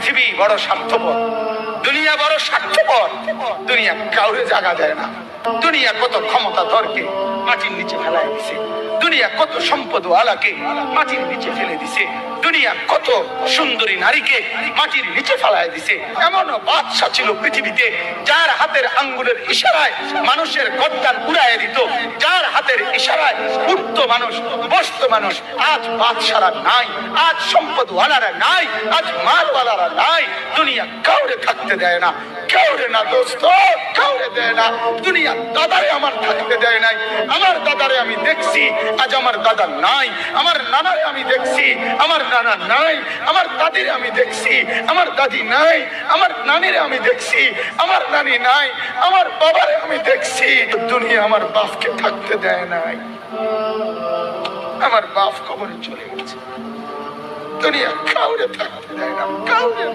পৃথিবী বড় স্বার্থপর, দুনিয়া বড় স্বার্থপর। দুনিয়া কাউরে জায়গা দেয় না। দুনিয়া কত ক্ষমতা ধরকে মাটির নিচে ফেলায় দিছে, দুনিয়া কত সম্পদ আলাকে মাটির নিচে ফেলে দিছে, দুনিয়া কত সুন্দরী নারীকে মাটির নিচে ফেলায় দিছে। এমন বাদশা ছিল পৃথিবীতে যার হাতের আঙ্গুলের ইশারায় মানুষের গর্দান উড়াইয়া দিত, যার হাতের ইশারায় উঠতো মানুষ, বসতো মানুষ। আজ বাদশারা নাই, আজ সম্পদওয়ালারা নাই, আজ মালওয়ালারা নাই। দুনিয়া কাউরে থাকতে দেয় না, কাউরে না দোস্ত, কাউরে দেয় না। দুনিয়া দাদারে আমার থাকতে দেয় নাই। আমার দাদারে আমি দেখছি, আজ আমার দাদা নাই। আমার নানারে আমি দেখছি, আমার নানা নাই। আমার দাদিরে আমি দেখছি, আমার দাদি নাই। আমার নানিরে আমি দেখছি, আমার নানি নাই। আমার বাবারে আমি দেখছি। দুনিয়া আমার বাপকে থাকতে দেয় নাই। আমার বাপ কবরে চলে গেছে। দুনিয়া কাউরে থাকতে দেয় না, কাউরে।